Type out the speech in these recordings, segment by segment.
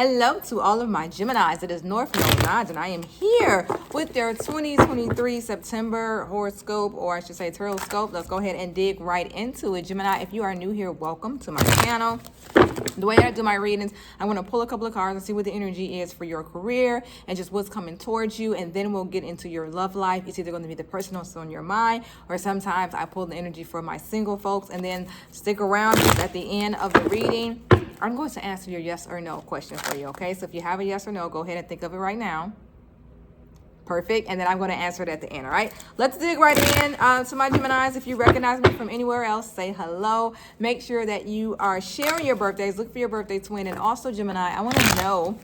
Hello to all of my Geminis. It is North Node 9, and I am here with their 2023 September horoscope, or I should say horoscope. Let's go ahead and dig right into it. Gemini, if you are new here, welcome to my channel. The way I do my readings, I'm going to pull a couple of cards and see what the energy is for your career and just what's coming towards you, and then we'll get into your love life. It's either going to be the person that's on your mind, or sometimes I pull the energy for my single folks, and then stick around at the end of the reading. I'm going to answer your yes or no question for you, okay? So if you have a yes or no, go ahead and think of it right now. Perfect. And then I'm going to answer it at the end, all right? Let's dig right in to my Geminis. If you recognize me from anywhere else, say hello. Make sure that you are sharing your birthdays. Look for your birthday twin. And also, Gemini, I want to know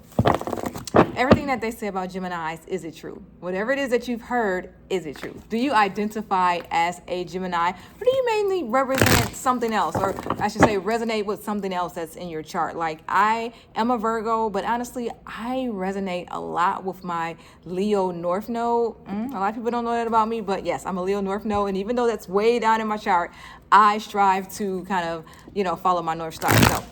everything that they say about Geminis, is it true? Whatever it is that you've heard, is it true? Do you identify as a Gemini, or do you mainly represent something else, or I should say resonate with something else that's in your chart? Like, I am a Virgo, but honestly, I resonate a lot with my Leo North Node. A lot of people don't know that about me, but yes, I'm a Leo North Node, and even though that's way down in my chart, I strive to kind of, follow my North Star. So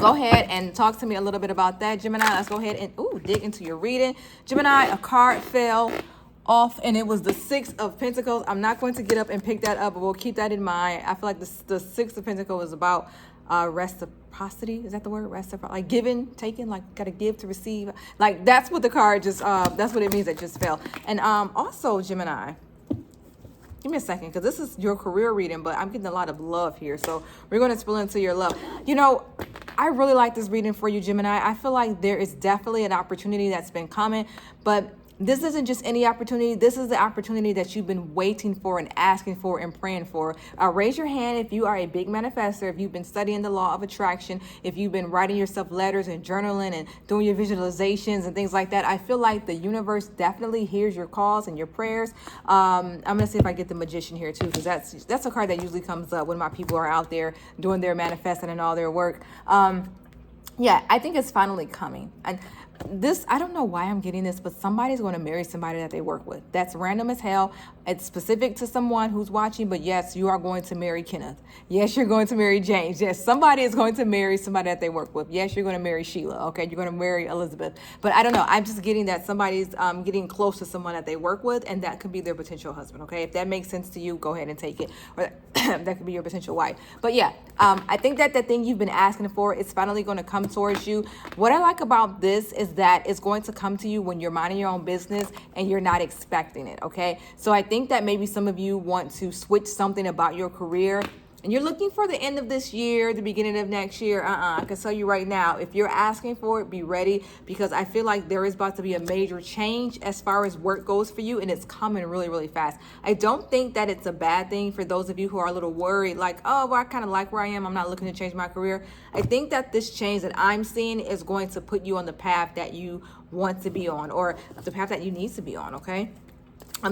go ahead and talk to me a little bit about that, Gemini. Let's go ahead and dig into your reading. Gemini, a card fell off, and it was the Six of Pentacles. I'm not going to get up and pick that up, but we'll keep that in mind. I feel like the Six of Pentacles is about reciprocity. Is that the word? Reciprocity, like giving, taking, like gotta give to receive. Like that's what the card just, that's what it means. It just fell. And also, Gemini, give me a second, because this is your career reading, but I'm getting a lot of love here. So we're going to spill into your love. I really like this reading for you, Gemini. I feel like there is definitely an opportunity that's been coming, but this isn't just any opportunity. This is the opportunity that you've been waiting for and asking for and praying for. Raise your hand if you are a big manifestor, if you've been studying the law of attraction, if you've been writing yourself letters and journaling and doing your visualizations and things like that. I feel like the universe definitely hears your calls and your prayers. I'm going to see if I get the Magician here too, because that's a card that usually comes up when my people are out there doing their manifesting and all their work. Yeah, I think it's finally coming. And this, I don't know why I'm getting this, but somebody's going to marry somebody that they work with. That's random as hell. It's specific to someone who's watching, but yes, you are going to marry Kenneth. Yes, you're going to marry James. Yes, somebody is going to marry somebody that they work with. Yes, you're going to marry Sheila. Okay, you're going to marry Elizabeth. But I don't know. I'm just getting that somebody's getting close to someone that they work with, and that could be their potential husband. Okay, if that makes sense to you, go ahead and take it. Or that could be your potential wife. But yeah, I think that the thing you've been asking for is finally going to come towards you. What I like about this is that it's going to come to you when you're minding your own business and you're not expecting it. Okay, so I think that maybe some of you want to switch something about your career, and you're looking for the end of this year, the beginning of next year. I can tell you right now, if you're asking for it, be ready, because I feel like there is about to be a major change as far as work goes for you, and it's coming really, really fast. I don't think that it's a bad thing for those of you who are a little worried, like, oh, well, I kind of like where I am. I'm not looking to change my career. I think that this change that I'm seeing is going to put you on the path that you want to be on, or the path that you need to be on, okay?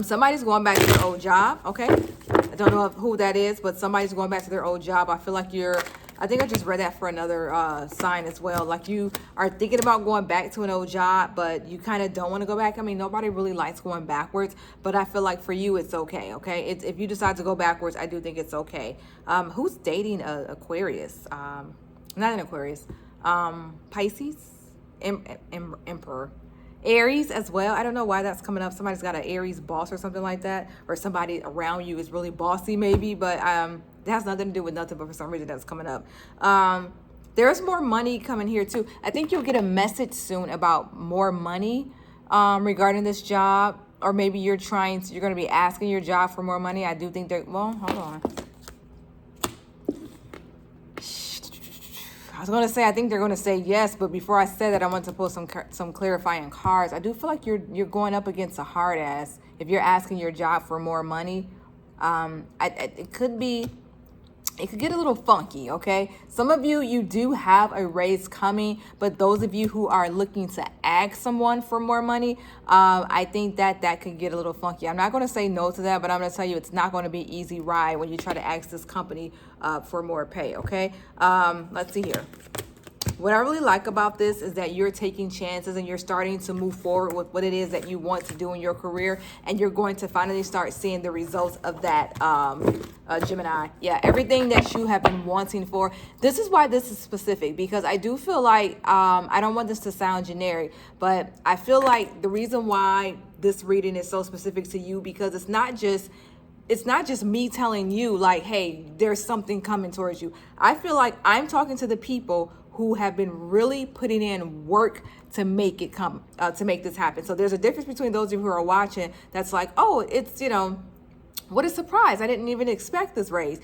Somebody's going back to their old job, okay? I don't know who that is, but somebody's going back to their old job. I feel like I think I just read that for another sign as well. Like, you are thinking about going back to an old job, but you kind of don't want to go back. I mean, nobody really likes going backwards, but I feel like for you, it's okay, okay? If you decide to go backwards, I do think it's okay. Who's dating Aquarius? Not an Aquarius. Pisces? Emperor. Aries as well. I don't know why that's coming up. Somebody's got an Aries boss or something like that, or somebody around you is really bossy maybe, but it has nothing to do with nothing, but for some reason that's coming up. There's more money coming here too. I think you'll get a message soon about more money regarding this job, or maybe you're going to be asking your job for more money. I do think well, hold on. I was going to say, I think they're going to say yes, but before I said that, I want to pull some clarifying cards. I do feel like you're going up against a hard ass if you're asking your job for more money. It could get a little funky, okay? Some of you do have a raise coming, but those of you who are looking to ask someone for more money, I think that could get a little funky. I'm not going to say no to that, but I'm going to tell you it's not going to be easy ride when you try to ask this company for more pay, okay? Let's see here. What I really like about this is that you're taking chances and you're starting to move forward with what it is that you want to do in your career, and you're going to finally start seeing the results of that, Gemini. Yeah, everything that you have been wanting for. This is why this is specific, because I do feel like, I don't want this to sound generic, but I feel like the reason why this reading is so specific to you, because it's not just me telling you like, hey, there's something coming towards you. I feel like I'm talking to the people who have been really putting in work to make it come, to make this happen. So there's a difference between those of you who are watching that's like, oh, it's, what a surprise. I didn't even expect this raise.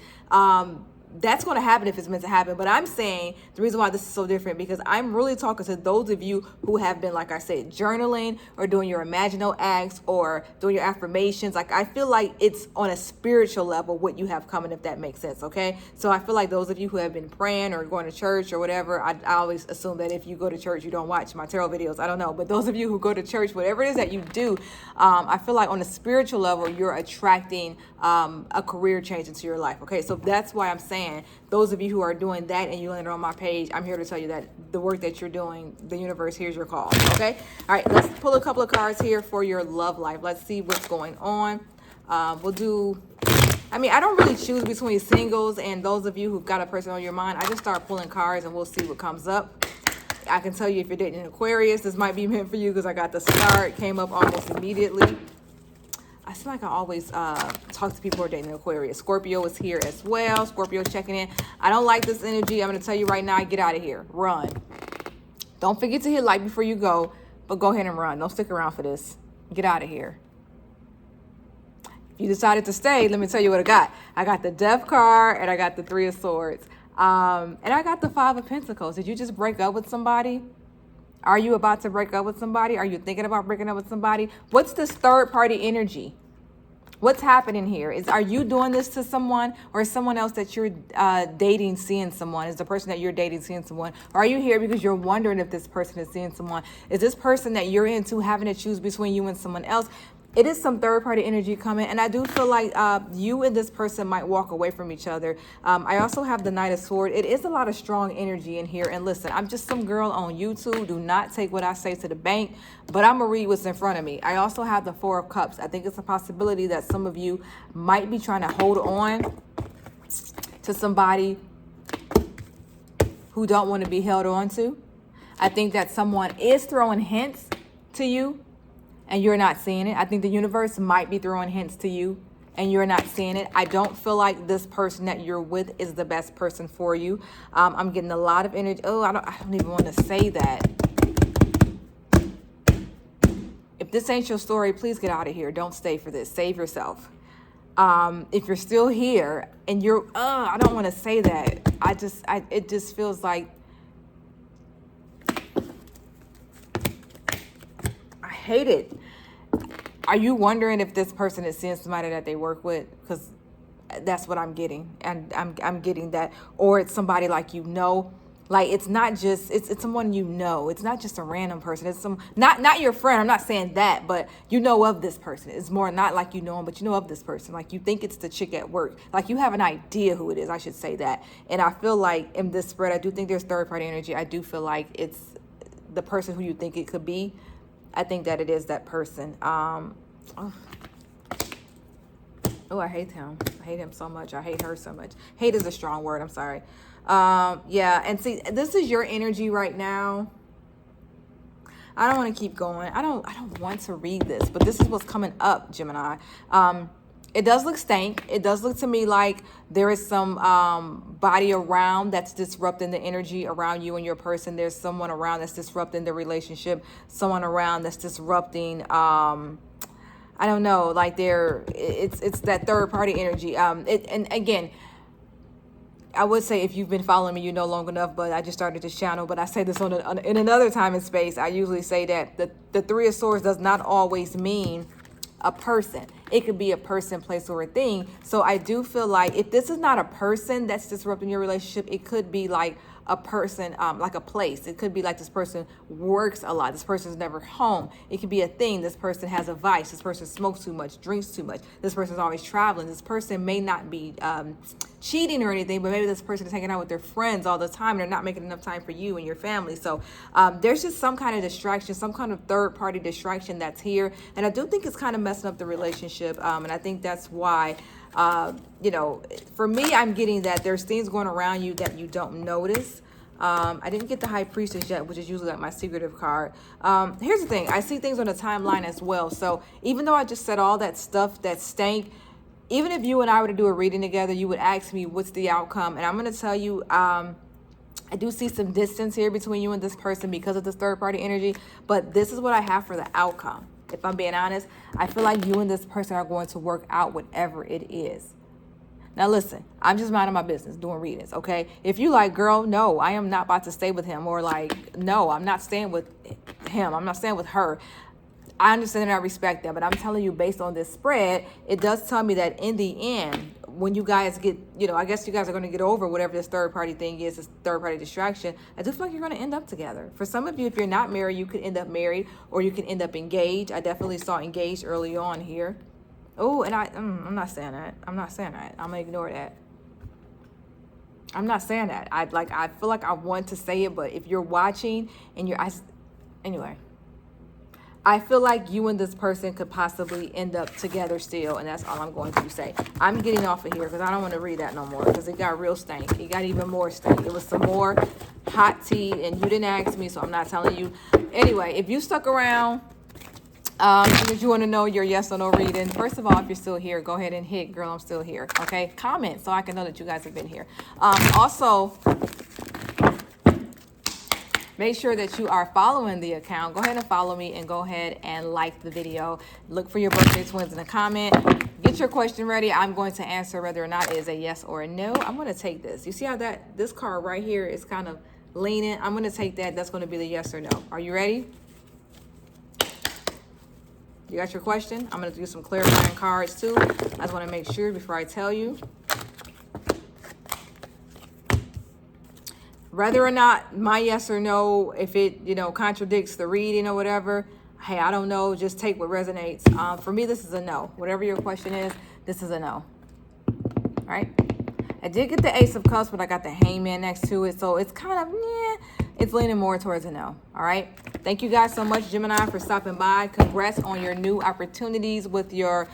That's going to happen if it's meant to happen. But I'm saying the reason why this is so different, because I'm really talking to those of you who have been, like I said, journaling or doing your imaginal acts or doing your affirmations. Like, I feel like it's on a spiritual level what you have coming, if that makes sense. Okay. So I feel like those of you who have been praying or going to church or whatever, I always assume that if you go to church, you don't watch my tarot videos. I don't know. But those of you who go to church, whatever it is that you do, I feel like on a spiritual level, you're attracting a career change into your life. Okay. So that's why I'm saying, those of you who are doing that and you landed on my page, I'm here to tell you that the work that you're doing, the universe hears your call. Okay. All right. Let's pull a couple of cards here for your love life. Let's see what's going on. We'll do, I don't really choose between singles and those of you who've got a person on your mind. I just start pulling cards and we'll see what comes up. I can tell you if you're dating an Aquarius, this might be meant for you, because I got the star. It came up almost immediately. I feel like I always talk to people who are dating Aquarius. Scorpio is here as well. Scorpio checking in. I don't like this energy. I'm going to tell you right now, get out of here. Run. Don't forget to hit like before you go, but go ahead and run. Don't stick around for this. Get out of here. If you decided to stay, let me tell you what I got. I got the Death card and I got the Three of Swords. And I got the Five of Pentacles. Did you just break up with somebody? Are you about to break up with somebody? Are you thinking about breaking up with somebody? What's this third party energy? What's happening here? Are you doing this to someone, or is someone else that you're dating seeing someone? Is the person that you're dating seeing someone? Or are you here because you're wondering if this person is seeing someone? Is this person that you're into having to choose between you and someone else? It is some third party energy coming, and I do feel like you and this person might walk away from each other. I also have the Knight of Swords. It is a lot of strong energy in here. And listen, I'm just some girl on YouTube. Do not take what I say to the bank, but I'm going to read what's in front of me. I also have the Four of Cups. I think it's a possibility that some of you might be trying to hold on to somebody who don't want to be held on to. I think that someone is throwing hints to you, and you're not seeing it. I think the universe might be throwing hints to you and you're not seeing it. I don't feel like this person that you're with is the best person for you. I'm getting a lot of energy. Oh, I don't even want to say that. If this ain't your story, please get out of here. Don't stay for this. Save yourself. If you're still here and you're, I don't want to say that. It just feels like, hate it. Are you wondering if this person is seeing somebody that they work with? Because that's what I'm getting, and I'm getting that. Or it's somebody like, like it's not just it's someone it's not just a random person. It's not your friend. I'm not saying that, but you know of this person. It's more not like you know him, but you know of this person. Like you think it's the chick at work. Like you have an idea who it is. I should say that. And I feel like in this spread, I do think there's third party energy. I do feel like it's the person who you think it could be. I think that it is that person. Oh, I hate him. I hate him so much. I hate her so much. Hate is a strong word. I'm sorry. Yeah. And see, this is your energy right now. I don't want to keep going. I don't want to read this, but this is what's coming up, Gemini. It does look stank. It does look to me like there is some body around that's disrupting the energy around you and your person. There's someone around that's disrupting the relationship. Someone around that's disrupting, I don't know, like it's that third party energy. And again, I would say if you've been following me, you know long enough, but I just started this channel. But I say this in another time and space. I usually say that the Three of Swords does not always mean a person. It could be a person, place, or a thing. So I do feel like if this is not a person that's disrupting your relationship, it could be like a person, like a place. It could be like this person works a lot. This person's never home. It could be a thing. This person has a vice. This person smokes too much, drinks too much. This person's always traveling. This person may not be cheating or anything, but maybe this person is hanging out with their friends all the time. They're not making enough time for you and your family. So there's just some kind of distraction, some kind of third-party distraction that's here. And I do think it's kind of messing up the relationship. And I think that's why, you know, for me, I'm getting that there's things going around you that you don't notice. I didn't get the High Priestess yet, which is usually like my secretive card. Here's the thing. I see things on the timeline as well. So even though I just said all that stuff that stank, even if you and I were to do a reading together, you would ask me, what's the outcome? And I'm going to tell you, I do see some distance here between you and this person because of this third-party energy. But this is what I have for the outcome. If I'm being honest, I feel like you and this person are going to work out whatever it is. Now, listen, I'm just minding my business doing readings, okay? If you like, girl, no, I am not about to stay with him. Or like, no, I'm not staying with him. I'm not staying with her. I understand and I respect that, but I'm telling you, based on this spread, it does tell me that in the end, when you guys get, you know, I guess you guys are going to get over whatever this third-party thing is, this third-party distraction. I do feel like you're going to end up together. For some of you, if you're not married, you could end up married or you can end up engaged. I definitely saw engaged early on here. Oh, and I'm not saying that. I'm not saying that. I'm going to ignore that. I'm not saying that. I feel like I want to say it, but if you're watching and anyway. I feel like you and this person could possibly end up together still, and that's all I'm going to say. I'm getting off of here because I don't want to read that no more because it got real stank. It got even more stank. It was some more hot tea, and you didn't ask me, so I'm not telling you. Anyway, if you stuck around because you want to know your yes or no reading, first of all, if you're still here, go ahead and hit, girl, I'm still here, okay? Comment so I can know that you guys have been here. Also, make sure that you are following the account. Go ahead and follow me and go ahead and like the video. Look for your birthday twins in the comment. Get your question ready. I'm going to answer whether or not it is a yes or a no. I'm going to take this. You see how this card right here is kind of leaning? I'm going to take that. That's going to be the yes or no. Are you ready? You got your question? I'm going to do some clarifying cards too. I just want to make sure before I tell you. Whether or not my yes or no, if it, you know, contradicts the reading or whatever, hey, I don't know. Just take what resonates. For me, this is a no. Whatever your question is, this is a no. All right? I did get the Ace of Cups, but I got the Hangman next to it. So it's kind of, it's leaning more towards a no. All right? Thank you guys so much, Gemini, for stopping by. Congrats on your new opportunities with your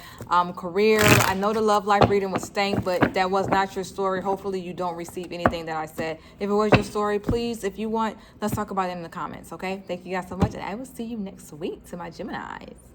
career. I know the love life reading was stank, but if that was not your story, hopefully you don't receive anything that I said. If it was your story, please, if you want, let's talk about it in the comments, okay? Thank you guys so much, and I will see you next week to my Geminis.